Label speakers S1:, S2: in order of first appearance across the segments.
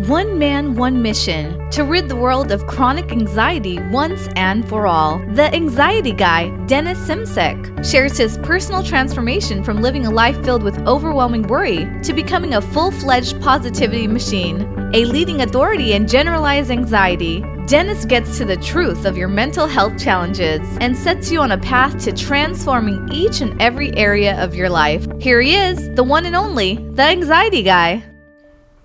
S1: One man, one mission, to rid the world of chronic anxiety once and for all. The Anxiety Guy, Dennis Simsek, shares his personal transformation from living a life filled with overwhelming worry to becoming a full-fledged positivity machine. A leading authority in generalized anxiety, Dennis gets to the truth of your mental health challenges and sets you on a path to transforming each and every area of your life. Here he is, the one and only, the Anxiety Guy.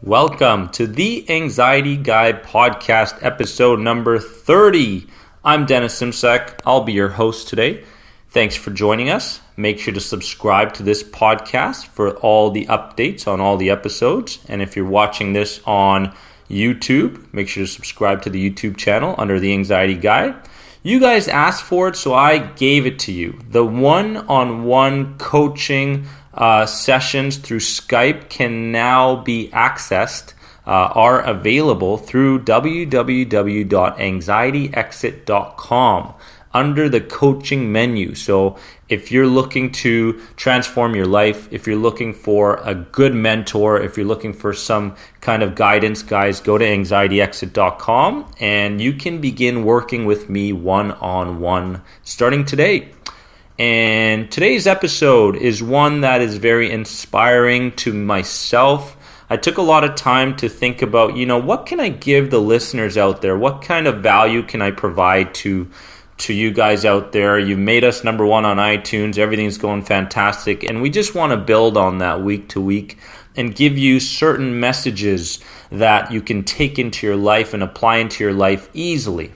S2: Welcome to the Anxiety Guy podcast, episode number 30. I'm Dennis Simsek. I'll be your host today. Thanks for joining us. Make sure to subscribe to this podcast for all the updates on all the episodes. And if you're watching this on YouTube, make sure to subscribe to the YouTube channel under the Anxiety Guy. You guys asked for it, so I gave it to you. The one-on-one coaching sessions through Skype can now be accessed, are available through www.anxietyexit.com under the coaching menu. So if you're looking to transform your life, if you're looking for a good mentor, if you're looking for some kind of guidance, guys, go to anxietyexit.com and you can begin working with me one-on-one starting today. And today's episode is one that is very inspiring to myself. I took a lot of time to think about, what can I give the listeners out there? What kind of value can I provide to you guys out there? You've made us number one on iTunes. Everything's going fantastic. And we just want to build on that week to week and give you certain messages that you can take into your life and apply into your life easily.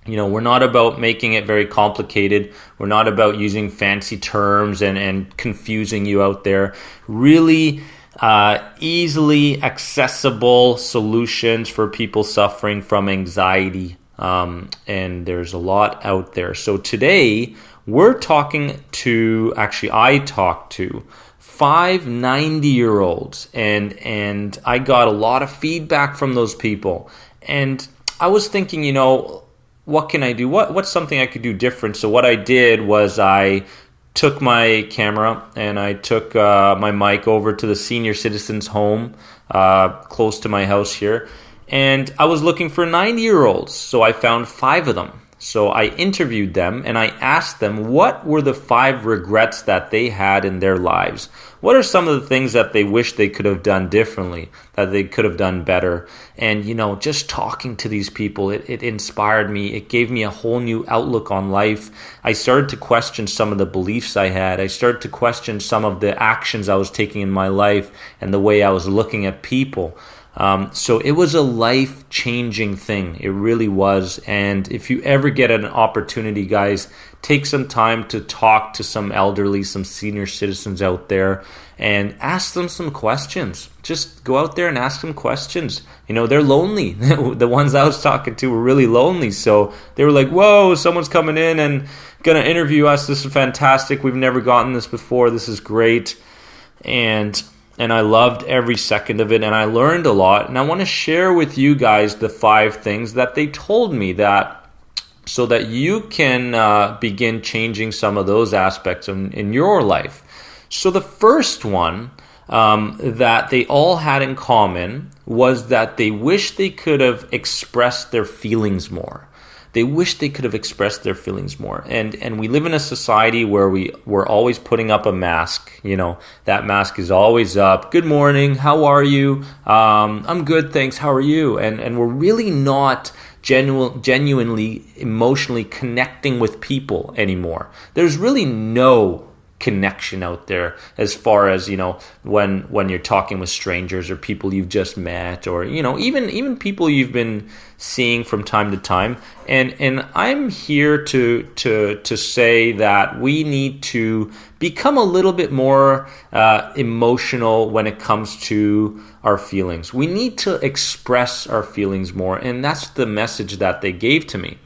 S2: We're not about making it very complicated. We're not about using fancy terms and confusing you out there. Really easily accessible solutions for people suffering from anxiety. And there's a lot out there. So today I talked to 5 90-year-olds and I got a lot of feedback from those people. And I was thinking, what can I do? What's something I could do different? So what I did was I took my camera and I took my mic over to the senior citizens home close to my house here. And I was looking for 90-year-olds. So I found 5 of them. So I interviewed them and I asked them what were the 5 regrets that they had in their lives. What are some of the things that they wish they could have done differently, that they could have done better? And, just talking to these people, it inspired me. It gave me a whole new outlook on life. I started to question some of the beliefs I had. I started to question some of the actions I was taking in my life and the way I was looking at people. So it was a life-changing thing. It really was. And if you ever get an opportunity, guys, take some time to talk to some elderly, some senior citizens out there and ask them some questions. Just go out there and ask them questions. They're lonely. The ones I was talking to were really lonely. So they were like, whoa, someone's coming in and going to interview us. This is fantastic. We've never gotten this before. This is great. And I loved every second of it, and I learned a lot. And I want to share with you guys the 5 things that they told me so that you can begin changing some of those aspects in your life. So the first one that they all had in common was that they wish they could have expressed their feelings more. They wish they could have expressed their feelings more. And we live in a society where we're always putting up a mask. That mask is always up. Good morning. How are you? I'm good, thanks. How are you? And we're really not genuinely, emotionally connecting with people anymore. There's really no connection out there as far as when you're talking with strangers or people you've just met, or even people you've been seeing from time to time. And I'm here to say that we need to become a little bit more emotional when it comes to our feelings. We need to express our feelings more, and that's the message that they gave to me.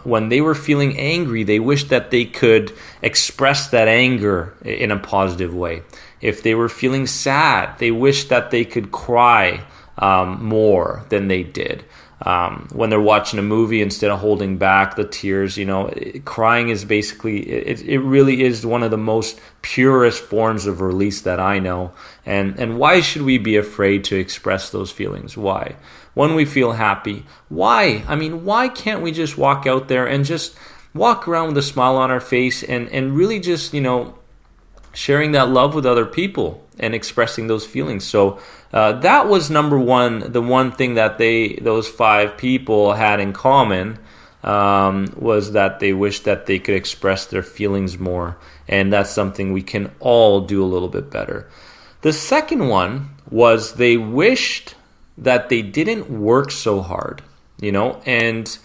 S2: When they were feeling angry, they wished that they could express that anger in a positive way. If they were feeling sad, they wished that they could cry more than they did. When they're watching a movie, instead of holding back the tears, crying is basically, it really is one of the most purest forms of release that I know. And why should we be afraid to express those feelings? Why? When we feel happy, why? I mean, why can't we just walk out there and just walk around with a smile on our face and really just, sharing that love with other people and expressing those feelings? So that was number one. The one thing that those 5 people had in common was that they wished that they could express their feelings more. And that's something we can all do a little bit better. The second one was they wished that they didn't work so hard, and,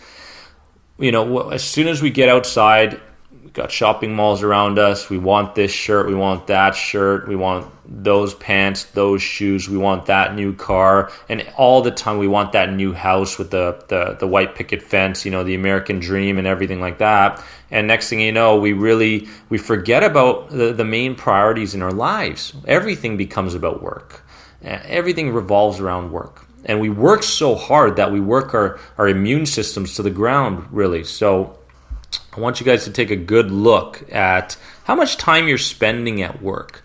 S2: as soon as we get outside, we've got shopping malls around us. We want this shirt. We want that shirt. We want those pants, those shoes. We want that new car. And all the time we want that new house with the white picket fence, the American dream and everything like that. And next thing you know, we forget about the main priorities in our lives. Everything becomes about work. Everything revolves around work. And we work so hard that we work our immune systems to the ground, really. So I want you guys to take a good look at how much time you're spending at work.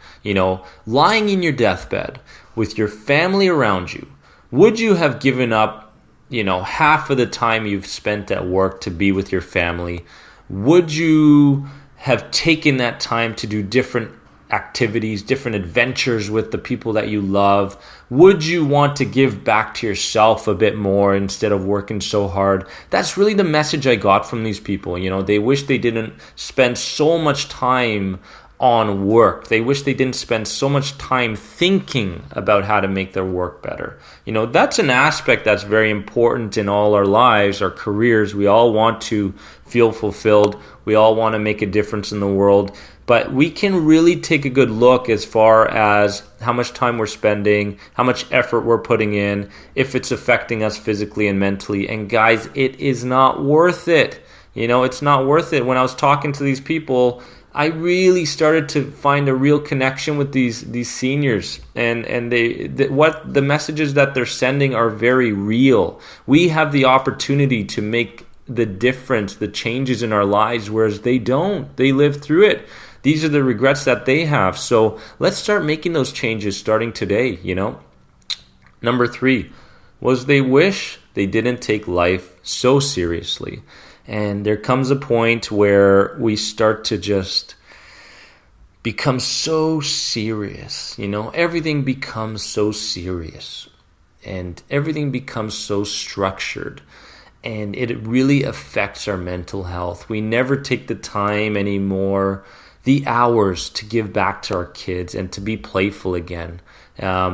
S2: Lying in your deathbed with your family around you. Would you have given up, half of the time you've spent at work to be with your family? Would you have taken that time to do different activities, different adventures with the people that you love? Would you want to give back to yourself a bit more instead of working so hard? That's really the message I got from these people. They wish they didn't spend so much time on work. They wish they didn't spend so much time thinking about how to make their work better. That's an aspect that's very important in all our lives, our careers. We all want to feel fulfilled. We all want to make a difference in the world. But we can really take a good look as far as how much time we're spending, how much effort we're putting in, if it's affecting us physically and mentally. And guys, it is not worth it. It's not worth it. When I was talking to these people, I really started to find a real connection with these seniors, and what the messages that they're sending are very real. We have the opportunity to make the difference, the changes in our lives, whereas they don't. They live through it. These are the regrets that they have. So let's start making those changes starting today, Number 3 was they wish they didn't take life so seriously. And there comes a point where we start to just become so serious, Everything becomes so serious. And everything becomes so structured. And it really affects our mental health. We never take the time anymore, the hours to give back to our kids and to be playful again.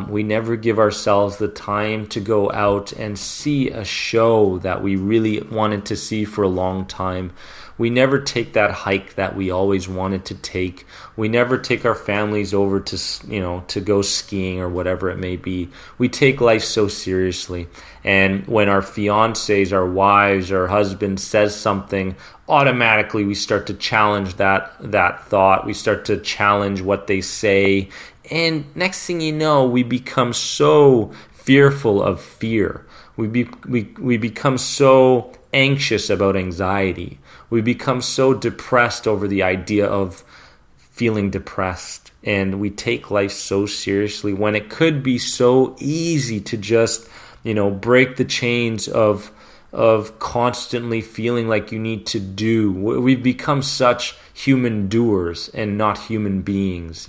S2: We never give ourselves the time to go out and see a show that we really wanted to see for a long time. We never take that hike that we always wanted to take. We never take our families over to go skiing or whatever it may be. We take life so seriously. And when our fiancés, our wives, our husband says something, automatically we start to challenge that thought. We start to challenge what they say. And next thing you know, we become so fearful of fear. We become so anxious about anxiety. We become so depressed over the idea of feeling depressed. And we take life so seriously when it could be so easy to just, break the chains of constantly feeling like you need to do. We've become such human doers and not human beings,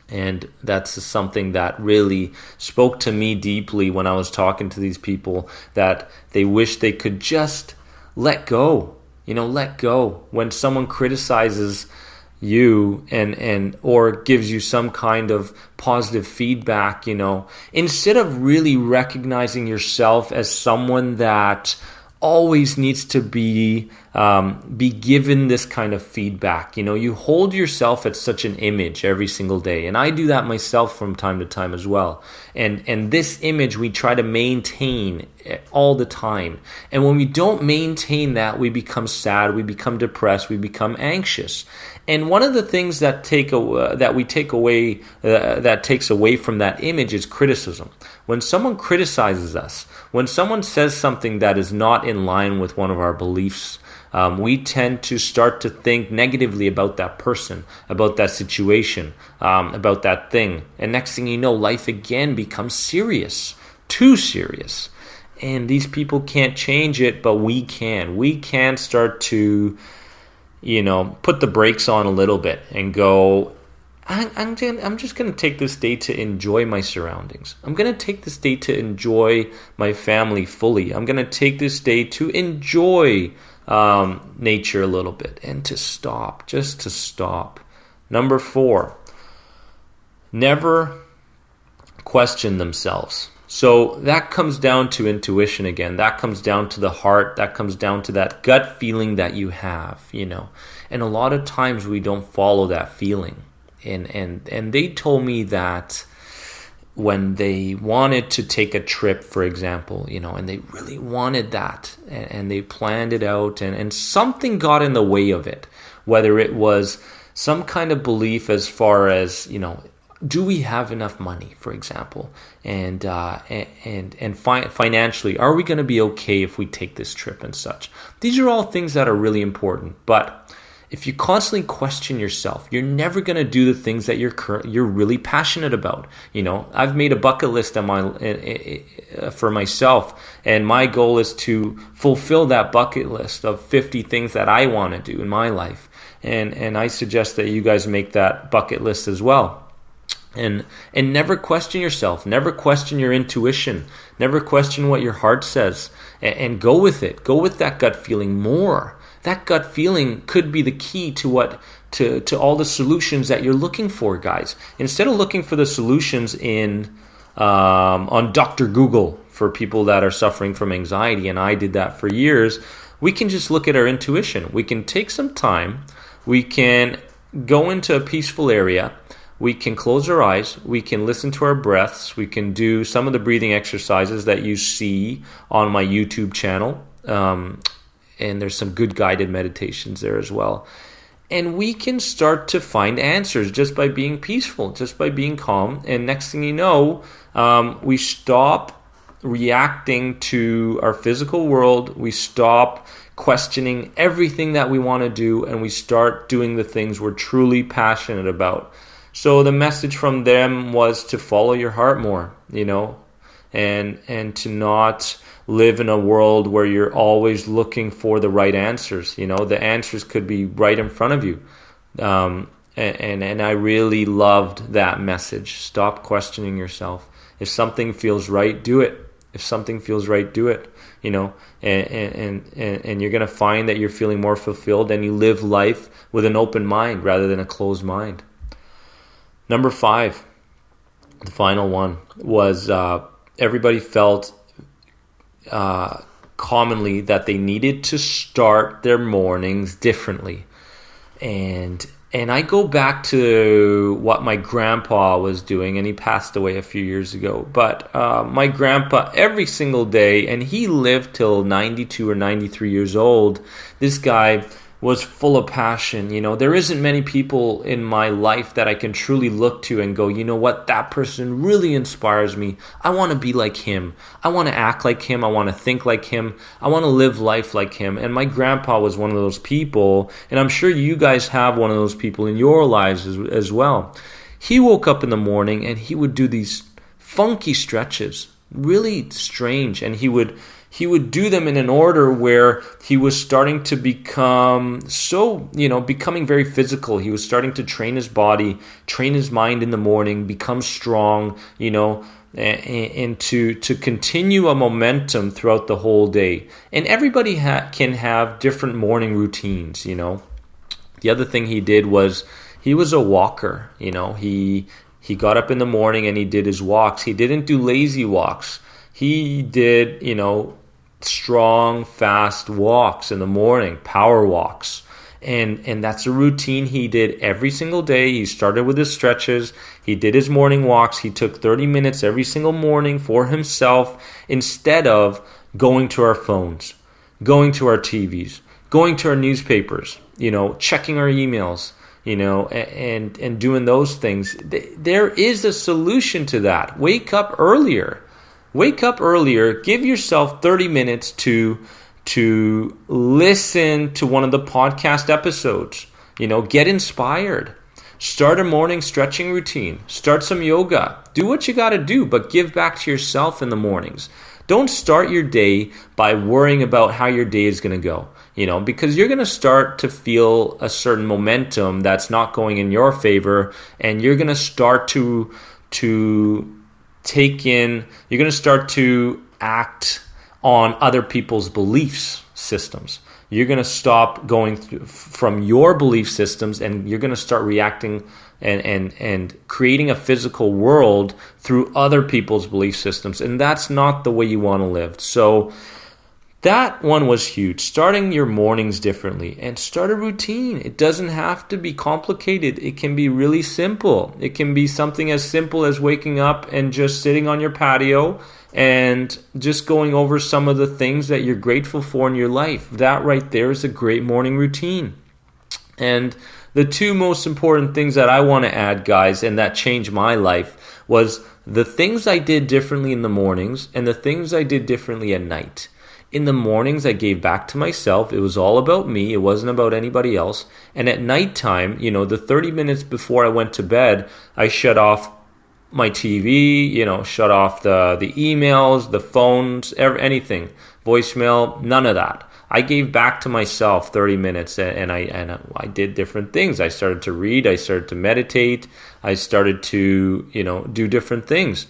S2: And that's something that really spoke to me deeply when I was talking to these people, that they wish they could just let go, let go. When someone criticizes you and or gives you some kind of positive feedback, instead of really recognizing yourself as someone that always needs to be be given this kind of feedback. You hold yourself at such an image every single day, and I do that myself from time to time as well. And this image we try to maintain all the time. And when we don't maintain that, we become sad, we become depressed, we become anxious. And one of the things that takes away from that image is criticism. When someone criticizes us, when someone says something that is not in line with one of our beliefs, we tend to start to think negatively about that person, about that situation, about that thing. And next thing you know, life again becomes serious, too serious. And these people can't change it, but we can. We can start to, put the brakes on a little bit and go, I'm just going to take this day to enjoy my surroundings. I'm going to take this day to enjoy my family fully. I'm going to take this day to enjoy nature a little bit and to stop, just to stop. Number 4, never question themselves. So that comes down to intuition again. That comes down to the heart. That comes down to that gut feeling that you have, And a lot of times we don't follow that feeling. And they told me that when they wanted to take a trip, for example, and they really wanted that, and they planned it out, and something got in the way of it, whether it was some kind of belief as far as, do we have enough money, for example, and financially, are we going to be okay if we take this trip and such? These are all things that are really important, but if you constantly question yourself, you're never going to do the things that you're really passionate about. I've made a bucket list for myself, and my goal is to fulfill that bucket list of 50 things that I want to do in my life. And I suggest that you guys make that bucket list as well. And never question yourself, never question your intuition, never question what your heart says, and go with it. Go with that gut feeling more. That gut feeling could be the key to all the solutions that you're looking for, guys. Instead of looking for the solutions on Dr. Google for people that are suffering from anxiety, and I did that for years, we can just look at our intuition. We can take some time. We can go into a peaceful area. We can close our eyes. We can listen to our breaths. We can do some of the breathing exercises that you see on my YouTube channel. And there's some good guided meditations there as well. And we can start to find answers just by being peaceful, just by being calm. And next thing you know, we stop reacting to our physical world. We stop questioning everything that we want to do, and we start doing the things we're truly passionate about. So the message from them was to follow your heart more, and to not live in a world where you're always looking for the right answers. The answers could be right in front of you. And I really loved that message. Stop questioning yourself. If something feels right, do it. If something feels right, do it. And you're going to find that you're feeling more fulfilled, and you live life with an open mind rather than a closed mind. Number 5, the final one, was everybody felt commonly that they needed to start their mornings differently. And I go back to what my grandpa was doing, and he passed away a few years ago. But my grandpa, every single day, and he lived till 92 or 93 years old, this guy was full of passion. There isn't many people in my life that I can truly look to and go, you know what, that person really inspires me. I want to be like him. I want to act like him. I want to think like him. I want to live life like him. And my grandpa was one of those people, and I'm sure you guys have one of those people in your lives as well. He woke up in the morning and he would do these funky stretches, really strange, and he would do them in an order where he was starting to becoming very physical. He was starting to train his body, train his mind in the morning, become strong, and to continue a momentum throughout the whole day. And everybody can have different morning routines, The other thing he did was he was a walker, He got up in the morning and he did his walks. He didn't do lazy walks. He did, strong, fast walks in the morning, power walks. And that's a routine he did every single day. He started with his stretches. He did his morning walks. He took 30 minutes every single morning for himself instead of going to our phones, going to our TVs, going to our newspapers, checking our emails, and doing those things. There is a solution to that. Wake up earlier. Wake up earlier. Give yourself 30 minutes to listen to one of the podcast episodes. Get inspired. Start a morning stretching routine. Start some yoga. Do what you got to do, but give back to yourself in the mornings. Don't start your day by worrying about how your day is going to go, because you're going to start to feel a certain momentum that's not going in your favor, and you're going to start to act on other people's beliefs systems. You're going to stop going from your belief systems, and you're going to start reacting and creating a physical world through other people's belief systems. And that's not the way you want to live. So that one was huge. Starting your mornings differently, and start a routine. It doesn't have to be complicated. It can be really simple. It can be something as simple as waking up and just sitting on your patio and just going over some of the things that you're grateful for in your life. That right there is a great morning routine. And the two most important things that I want to add, guys, and that changed my life, was the things I did differently in the mornings and the things I did differently at night. In the mornings, I gave back to myself. It was all about me. It wasn't about anybody else. And at nighttime, the 30 minutes before I went to bed, I shut off my TV, shut off the emails, the phones, anything, voicemail, none of that. I gave back to myself 30 minutes, and I did different things. I started to read. I started to meditate. I started to, do different things.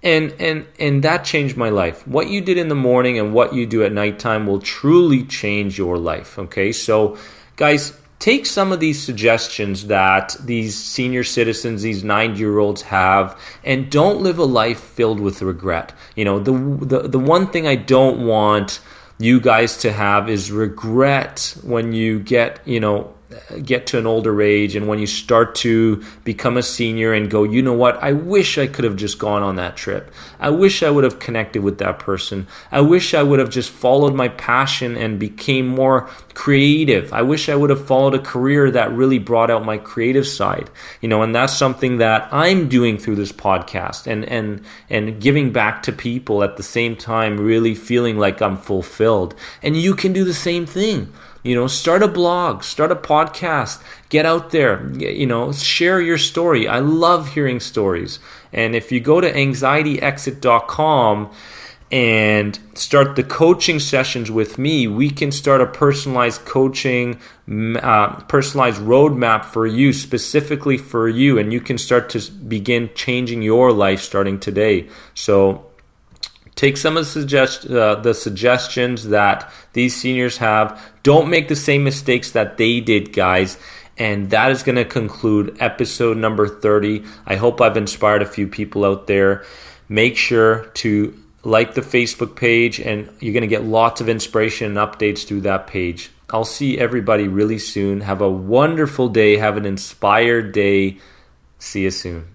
S2: And that changed my life. What you did in the morning and what you do at nighttime will truly change your life, okay? So, guys, take some of these suggestions that these senior citizens, these 90-year-olds have, and don't live a life filled with regret. The one thing I don't want you guys to have is regret when you get to an older age, and when you start to become a senior and go, you know what, I wish I could have just gone on that trip. I wish I would have connected with that person. I wish I would have just followed my passion and became more creative. I wish I would have followed a career that really brought out my creative side. And that's something that I'm doing through this podcast, and giving back to people at the same time, really feeling like I'm fulfilled. And you can do the same thing. Start a blog, start a podcast, get out there, share your story. I love hearing stories. And if you go to anxietyexit.com and start the coaching sessions with me, we can start a personalized coaching, personalized roadmap for you, specifically for you, and you can start to begin changing your life starting today. So take some of the suggestions that these seniors have. Don't make the same mistakes that they did, guys. And that is going to conclude episode number 30. I hope I've inspired a few people out there. Make sure to like the Facebook page, and you're going to get lots of inspiration and updates through that page. I'll see everybody really soon. Have a wonderful day. Have an inspired day. See you soon.